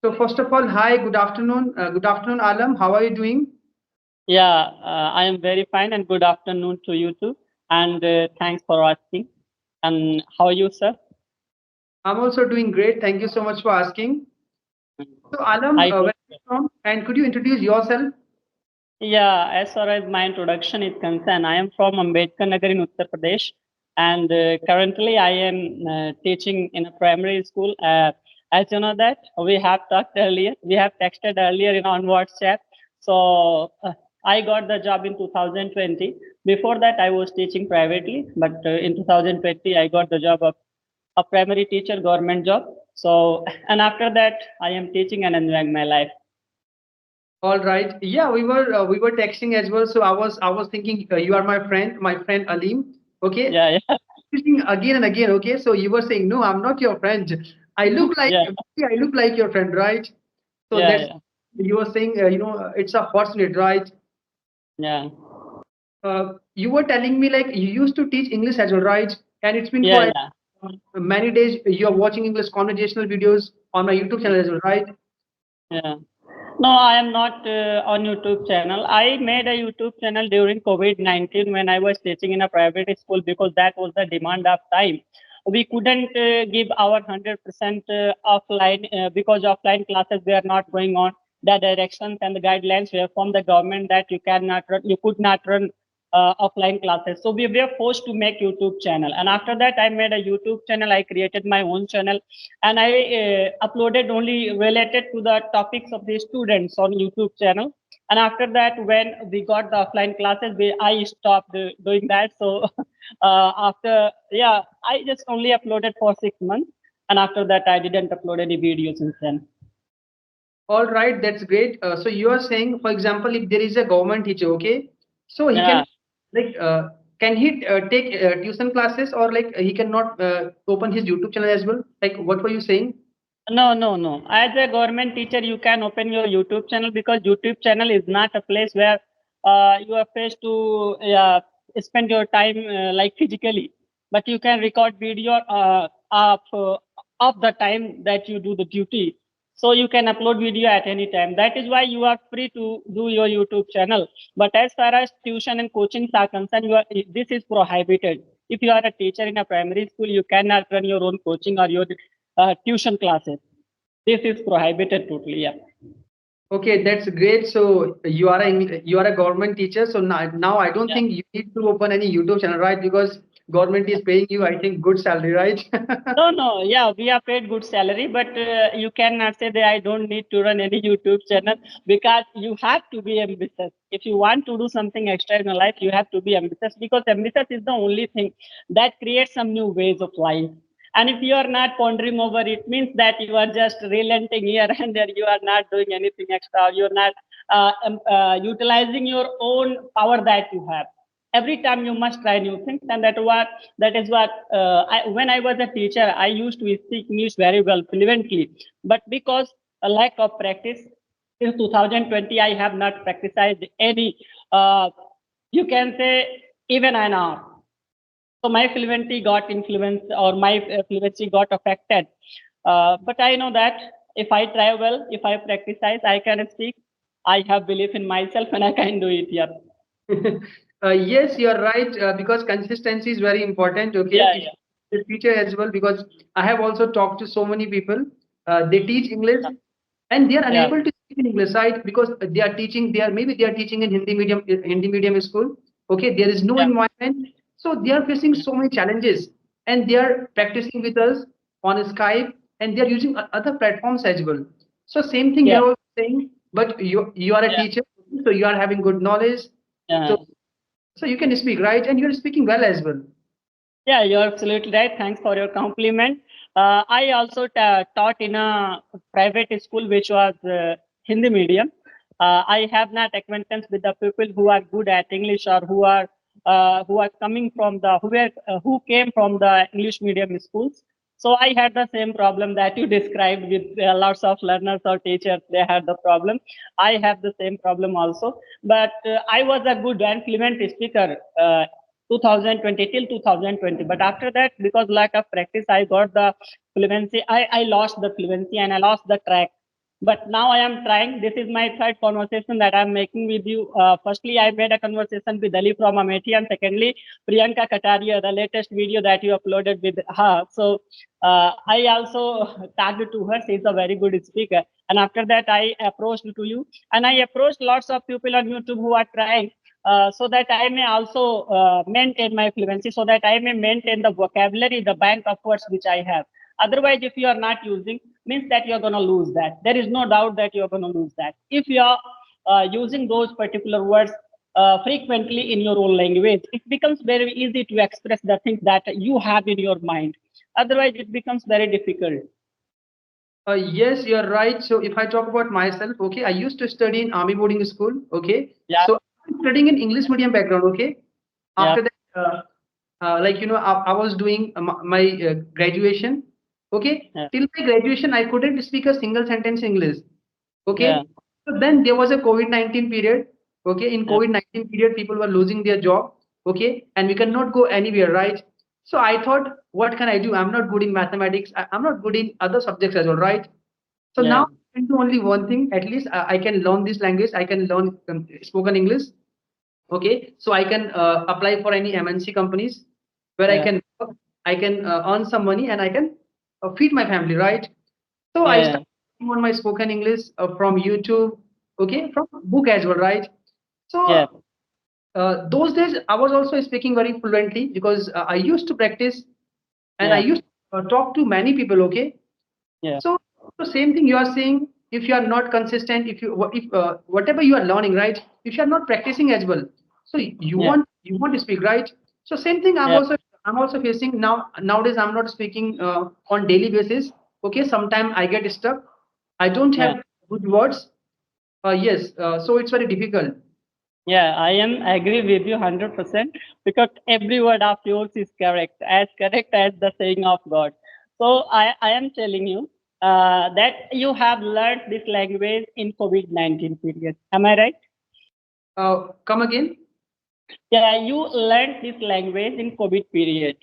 So first of all, hi, good afternoon. Good afternoon, Alam. How are you doing? Yeah, I am very fine and good afternoon to you too. And thanks for asking. And how are you, sir? I'm also doing great. Thank you so much for asking. So Alam, I where hope. are you from? And could you introduce yourself? Yeah, as far as my introduction is concerned, I am from Ambedkar Nagar in Uttar Pradesh, and currently I am teaching in a primary school. As you know that we have talked earlier, we have texted earlier on WhatsApp. So I got the job in 2020. Before that, I was teaching privately, but in 2020, I got the job of a primary teacher, government job. So, and after that, I am teaching and enjoying my life. All right. Yeah, we were texting as well. So I was thinking you are my friend Alim. Okay. Yeah, yeah, Texting again and again. Okay. So you were saying no, I'm not your friend. I look like yeah, I look like your friend, right? So yeah, that's yeah. you were saying. It's a fortunate, right? Yeah. You were telling me like you used to teach English as well, right? And it's been Yeah, for yeah, many days. You're watching English conversational videos on my YouTube channel as well, right? yeah. No, I am not on YouTube channel. I made a YouTube channel during COVID-19 when I was teaching in a private school because that was the demand of time. We couldn't give our 100% offline because offline classes were not going on. The directions and the guidelines were from the government that you could not run offline classes. So we were forced to make YouTube channel. And after that, I made a YouTube channel. I created my own channel and I uploaded only related to the topics of the students on YouTube channel. And after that, when we got the offline classes, I stopped doing that. So I just only uploaded for 6 months, and after that, I didn't upload any videos since then. All right, that's great. So you are saying, for example, if there is a government teacher, okay, so he can Yeah. like can he take tuition classes or like he cannot open his YouTube channel as well? Like what were you saying? No, no, no. As a government teacher, you can open your YouTube channel because YouTube channel is not a place where you are faced to spend your time like physically, but you can record video of the time that you do the duty. So you can upload video at any time. That is why you are free to do your YouTube channel. But as far as tuition and coaching are concerned, this is prohibited. If you are a teacher in a primary school, you cannot run your own coaching or your tuition classes. This is prohibited totally. Yeah. Okay, that's great. So you are a government teacher. So now I don't Yeah. think you need to open any YouTube channel, right? Because government is paying you, I think, good salary, right? No, no. Yeah, we are paid good salary, but you cannot say that I don't need to run any YouTube channel because you have to be ambitious. If you want to do something extra in your life, you have to be ambitious because ambitious is the only thing that creates some new ways of life. And if you are not pondering over it, means that you are just relenting here and there. You are not doing anything extra. You are not utilizing your own power that you have. Every time you must try new things, and that is what when I was a teacher, I used to speak English very well fluently, but because a lack of practice, in 2020 I have not practiced any uh, you can say even an hour. So my fluency got influenced, or my fluency got affected. But I know that if I try well, if I practice, I can speak. I have belief in myself and I can do it. Yeah. Yes, you're right. Because consistency is very important. Okay, Yeah, if yeah, the teacher as well, because I have also talked to so many people. They teach English and they are yeah, unable to speak in English, right? Because they are teaching. They are teaching in Hindi medium school. Okay, there is no yeah. environment, so they are facing so many challenges, and they are practicing with us on Skype, and they are using other platforms as well. So same thing Yeah, you're also saying, but you are a yeah, teacher, so you are having good knowledge. yeah. So so you can speak, right? And you're speaking well as well. Yeah, you're absolutely right. Thanks for your compliment. I also taught in a private school which was Hindi medium. I have not acquaintance with the people who are good at English or who are coming from who came from the English medium schools. So I had the same problem that you described with lots of learners or teachers. They had the problem. I have the same problem also. But I was a good and fluent speaker. 2020 till 2020, but after that, because lack of practice, I got the fluency. I lost the fluency and I lost the track. But now I am trying. This is my third conversation that I'm making with you. Firstly, I made a conversation with Ali from Amethi, and secondly, Priyanka Kataria, the latest video that you uploaded with her. So I also tagged to her. She's a very good speaker. And after that, I approached to you, and I approached lots of people on YouTube who are trying. So that I may also maintain my fluency, so that I may maintain the vocabulary, the bank of words which I have. Otherwise, if you are not using, means that you're going to lose that. There is no doubt that you're going to lose that. If you are using those particular words frequently in your own language, it becomes very easy to express the things that you have in your mind. Otherwise, it becomes very difficult. Yes, you're right. So if I talk about myself, okay, I used to study in army boarding school, okay. Yeah. So I'm studying in English medium background, okay. Yeah. After that, like I was doing my graduation, okay. Yeah. Till my graduation, I couldn't speak a single sentence English, Yeah. okay. So then there was a COVID-19 period, okay. In Yeah. COVID-19 period, people were losing their job, okay, and we cannot go anywhere, right? So I thought, what can I do? I'm not good in mathematics. I'm not good in other subjects as well, right? So now Yeah. I can do only one thing. At least I can learn this language. I can learn spoken English. Okay, so I can apply for any MNC companies where I Yeah. can work, I can earn some money and I can feed my family, right? So I Yeah. started working on my spoken English from YouTube, okay, from book as well, right? Yeah. So those days I was also speaking very fluently because I used to practice and I Yeah. used to talk to many people, okay. Yeah. So, so same thing you are saying. If you are not consistent, if whatever you are learning, right? If you are not practicing as well, so Yeah. you want to speak, right? So same thing. Yeah. I'm also facing now. Nowadays, I'm not speaking on daily basis. Okay, sometimes I get stuck. I don't Yeah. have good words. Yes, so it's very difficult. Yeah, I am agree with you 100% because every word of yours is correct as the saying of God. So I am telling you that you have learned this language in COVID-19 period. Am I right? Come again? Yeah, you learned this language in COVID period.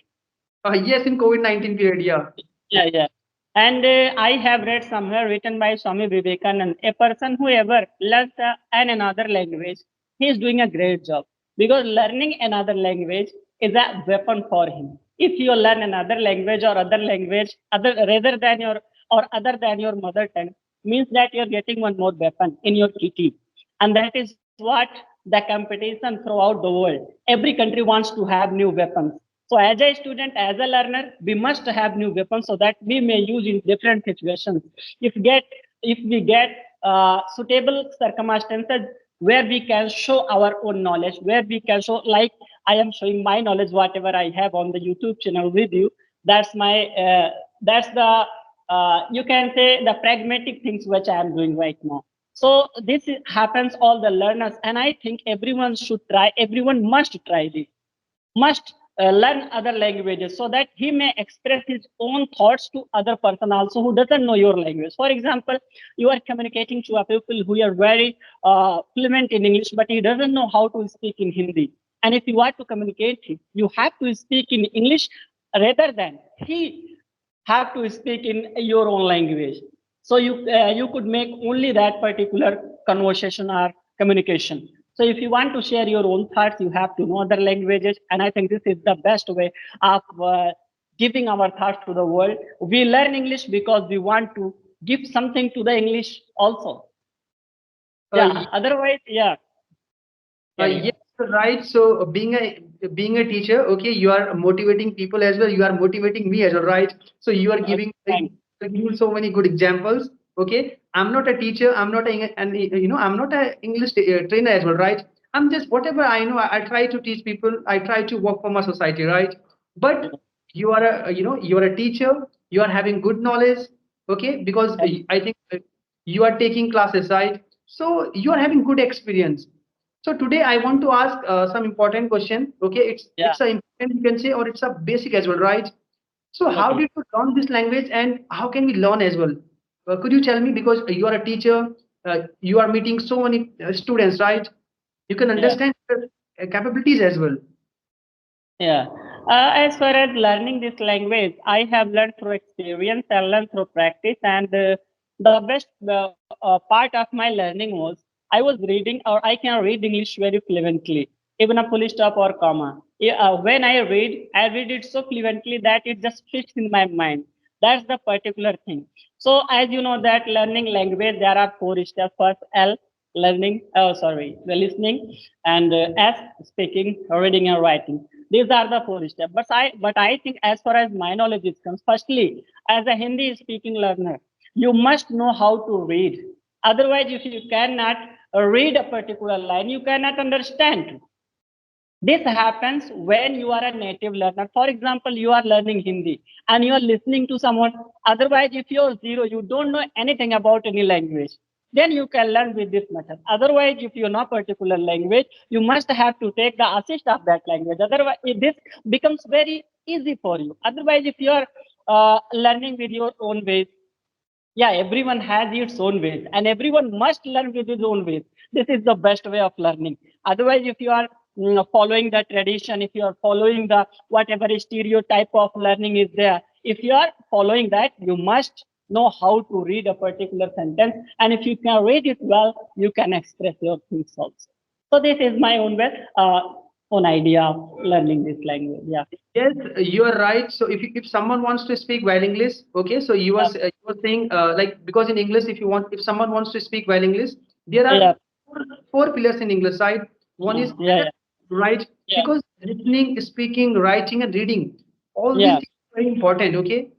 Yes, in COVID-19 period. Yeah. Yeah, yeah. And I have read somewhere written by Swami Vivekanand, a person who ever learns another language, he is doing a great job because learning another language is a weapon for him. If you learn another language or other language, other rather than your or other than your mother tongue, means that you're getting one more weapon in your kitty, and that is what the competition throughout the world. Every country wants to have new weapons. So as a student, as a learner, we must have new weapons so that we may use in different situations. If we get suitable circumstances where we can show our own knowledge, where we can show, like I am showing my knowledge, whatever I have on the YouTube channel with you. That's the you can say the pragmatic things which I am doing right now. So happens all the learners, and I think everyone should try. Everyone must try this. Must learn other languages so that he may express his own thoughts to other person also who doesn't know your language. For example, you are communicating to a people who are very fluent in English, but he doesn't know how to speak in Hindi. And if you want to communicate, you have to speak in English rather than he have to speak in your own language. So you could make only that particular conversation or communication. So if you want to share your own thoughts, you have to know other languages, and I think this is the best way of giving our thoughts to the world. We learn English because we want to give something to the English also. Yeah. Ye- Otherwise, yeah. Carry yes, on. right. So being a teacher, okay, you are motivating people as well. You are motivating me as well, right? So you are Okay, giving thanks. so many good examples. Okay, I'm not a teacher. I'm not I'm not a English trainer as well, right? I'm just whatever I know. I try to teach people. I try to work for my society, right? Yeah, But you are you are a teacher. You are having good knowledge, okay? Because thanks. I think you are taking classes, right? So you are having good experience. So today I want to ask some important question. Okay, Yeah. it's a important, you can say, or it's a basic as well, right? So how Okay. did you learn this language and how can we learn as well? Could you tell me, because you are a teacher, you are meeting so many students, right? You can Yeah. understand their capabilities as well. Yeah. As far as learning this language, I have learned through experience, I learned through practice, and the best part of my learning was I was reading, or I can read English very fluently, even a full stop or comma. When I read it so fluently that it just fits in my mind. That's the particular thing. So as you know that learning language, there are four steps. First, L, learning, the listening, and S, speaking, reading, and writing. These are the four steps. But I think as far as my knowledge is concerned, firstly, as a Hindi speaking learner, you must know how to read. Otherwise, if you cannot read a particular line, you cannot understand. This happens when you are a native learner. For example, you are learning Hindi and you are listening to someone. Otherwise, if you're zero, you don't know anything about any language, then you can learn with this method. Otherwise, if you know particular language, you must have to take the assist of that language. Otherwise, this becomes very easy for you. Otherwise, if you are learning with your own ways, yeah, everyone has its own ways and everyone must learn with his own ways. This is the best way of learning. Otherwise, if you are following the tradition, if you are following the whatever stereotype of learning is there, if you are following that, you must know how to read a particular sentence, and if you can read it well, you can express your things also. So this is my own way, own idea of learning this language. Yeah. Yes, you are right. So if someone wants to speak well English, okay, so Yeah. you were saying like, because in English, if someone wants to speak well English, there are Yeah. four pillars in English, right? One is Yeah. right, Yeah. because listening, speaking, writing, and reading, all these Yeah. things are very important. Okay,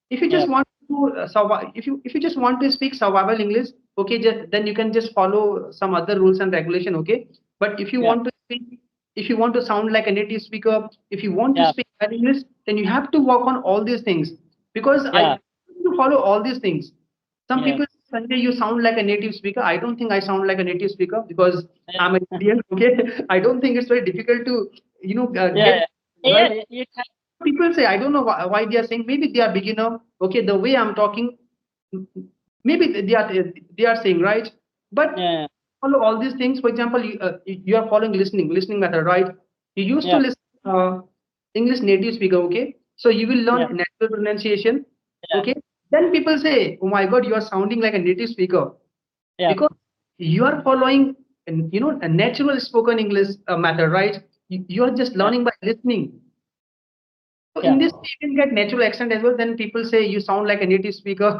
if you Yeah. just want to survive, if you just want to speak survival English, okay, just then you can just follow some other rules and regulation. Okay, but if you Yeah. want to speak, if you want to sound like a native speaker, if you want to Yeah. speak well English, then you have to work on all these things, because I Yeah. have to follow all these things. Some Yeah. people say, Sanjay, you sound like a native speaker. I don't think I sound like a native speaker because Yeah. I'm an Indian. Okay, I don't think it's very difficult to Yeah. get Yeah. right. It has, People say, I don't know why they are saying, maybe they are beginner. Okay, the way I'm talking, maybe they are saying right, but yeah. follow all these things. For example, you are following listening method, right? You used to Yeah. listen English native speaker. Okay, so you will Yeah. learn natural pronunciation. Yeah. Okay, then people say, oh my god, you are sounding like a native speaker, Yeah. because you are following a natural spoken English method, right? You are just Yeah. learning by listening. So Yeah. in this, you can get natural accent as well. Then people say you sound like a native speaker.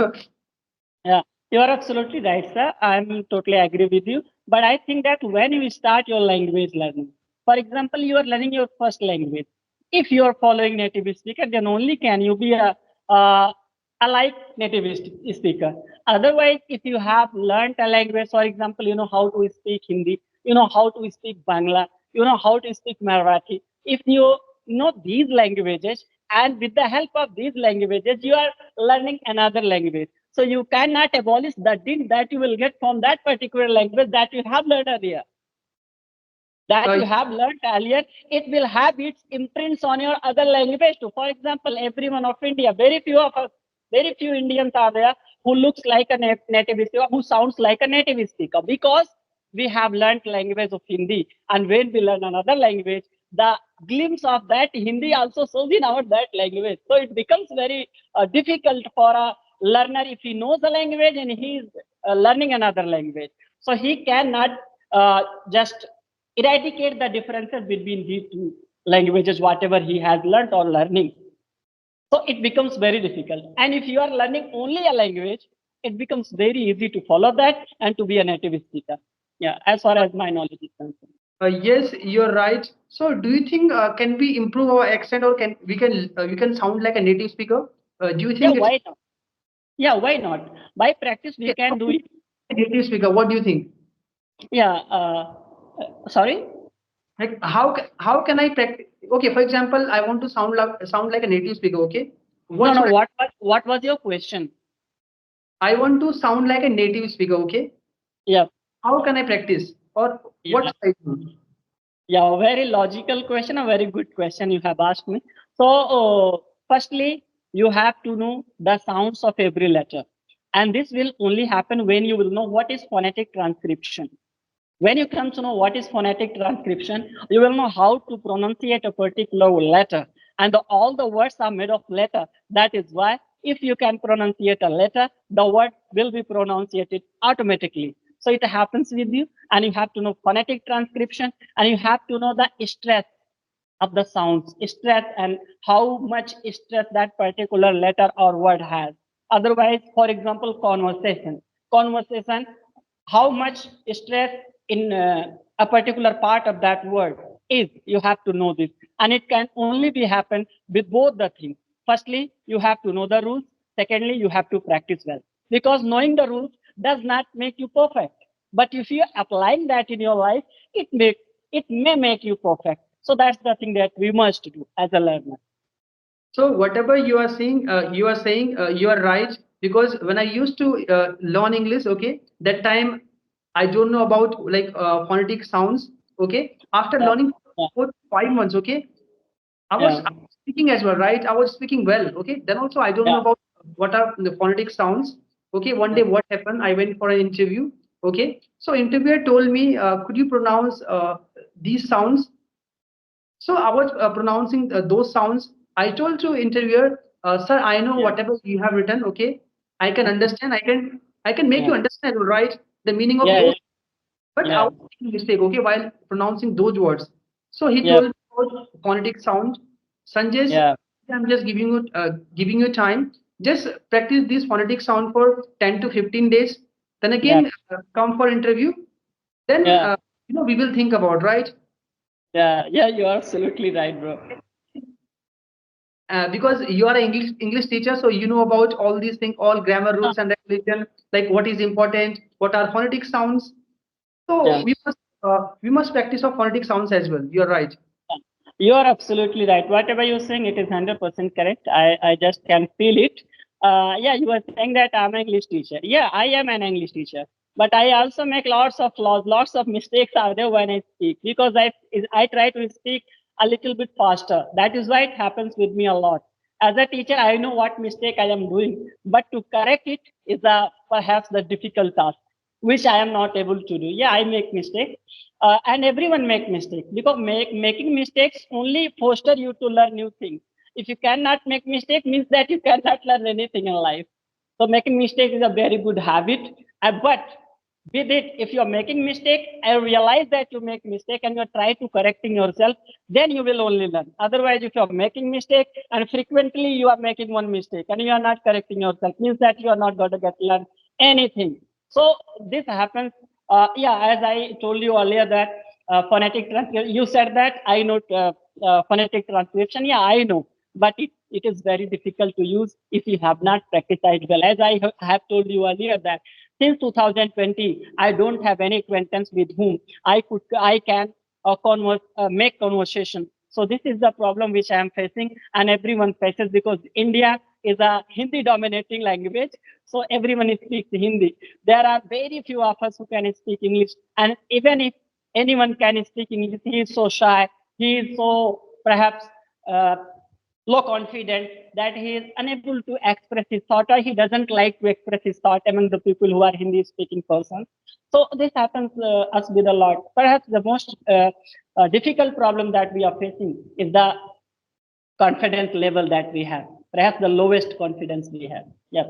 Yeah. You are absolutely right, sir. I'm totally agree with you. But I think that when you start your language learning, for example, you are learning your first language. If you are following native speaker, then only can you be a like native speaker. Otherwise, if you have learned a language, for example, you know how to speak Hindi, you know how to speak Bangla, you know how to speak Marathi. If you know these languages, and with the help of these languages, you are learning another language. So you cannot abolish the din that you will get from that particular language that you have learned earlier. That uh, you have learned earlier, it will have its imprints on your other language too. For example, everyone of India, very few of us, very few Indians are there who looks like a native speaker, who sounds like a native speaker, because we have learned language of Hindi. And when we learn another language, the glimpse of that Hindi also shows in our that language. So it becomes very difficult for a learner if he knows the language and he is learning another language. So he cannot just eradicate the differences between these two languages, whatever he has learned or learning. So it becomes very difficult. And if you are learning only a language, it becomes very easy to follow that and to be a native speaker. Yeah, as far as my knowledge is concerned. yes, you're right. So do you think can we improve our accent, or can sound like a native speaker? Do you Yeah, think it's why not? Yeah, why not? By practice, we okay, how can do can it. a native speaker? What do you think? Yeah, sorry? Like how can I practice? Okay, for example, I want to sound like a native speaker. Okay, No, what no, should what was your question? I want to sound like a native speaker. Okay, Yeah, how can I practice, or what yeah. should I do? Yeah, a very logical question, a very good question you have asked me. So, firstly, you have to know the sounds of every letter. And this will only happen when you will know what is phonetic transcription. When you come to know what is phonetic transcription, you will know how to pronunciate a particular letter. And all the words are made of letter. That is why if you can pronunciate a letter, the word will be pronunciated automatically. So it happens with you, and you have to know phonetic transcription, and you have to know the stress of the sounds, stress, and how much stress that particular letter or word has. Otherwise, for example, conversation, how much stress in a particular part of that word is, you have to know this. And it can only be happen with both the things. Firstly, you have to know the rules. Secondly, you have to practice well. Because knowing the rules does not make you perfect. But if you're applying that in your life, it may make you perfect. So that's the thing that we must do as a learner. So whatever you are saying, you are right. Because when I used to learn English, okay, that time I don't know about like phonetic sounds. Okay, after Yeah, learning yeah, for 5 months, okay, I yeah, was speaking as well, right? I was speaking well. Okay, then also I don't know yeah, about what are the phonetic sounds. Okay, one day yeah, what happened? I went for an interview. Okay, so interviewer told me, could you pronounce these sounds? So I was pronouncing those sounds. I told to interviewer, sir, I know yeah, whatever you have written. Okay, I can understand. I can make yeah, you understand, right? The meaning of yeah, those. yeah, But I yeah, was making mistake. Okay, while pronouncing those words. So he yeah, told me about phonetic sound. Sanjay, yeah, I'm just giving you time. Just practice this phonetic sound for 10 to 15 days. Then yeah, again, come for interview. Then yeah, we will think about, right. yeah, yeah. You are absolutely right, bro. Because you are an English teacher, so you know about all these things, all grammar Ah, rules and regulation, like what is important, what are phonetic sounds. So yeah. we must practice of phonetic sounds as well. You're right. You are absolutely right. Whatever you're saying, it is 100% correct. I just can feel it. Yeah, you were saying that I'm an English teacher. Yeah, I am an English teacher. But I also make lots of flaws, lots of mistakes out there when I speak, because I try to speak a little bit faster. That is why it happens with me a lot. As a teacher, I know what mistake I am doing, but to correct it is perhaps the difficult task, which I am not able to do. Yeah, I make mistakes, and everyone make mistakes, because making mistakes only foster you to learn new things. If you cannot make mistake, means that you cannot learn anything in life. So making mistake is a very good habit. But with it, if you're making mistake, I realize that you make mistake and you try to correcting yourself, then you will only learn. Otherwise, if you're making mistake and frequently you are making one mistake and you are not correcting yourself, means that you are not going to get learn anything. So this happens. Yeah, as I told you earlier that phonetic transcription, you said that I know phonetic transcription. Yeah, I know, but it is very difficult to use if you have not practiced it well. As I have told you earlier that since 2020, I don't have any acquaintance with whom I can make conversation. So this is the problem which I am facing, and everyone faces, because India is a Hindi dominating language. So everyone speaks Hindi. There are very few of us who can speak English, and even if anyone can speak English, he is so shy. He is so perhaps uh, low confident that he is unable to express his thought, or he doesn't like to express his thought among the people who are Hindi speaking persons. So this happens us with a lot. Perhaps the most difficult problem that we are facing is the confidence level that we have. Perhaps the lowest confidence we have. Yeah.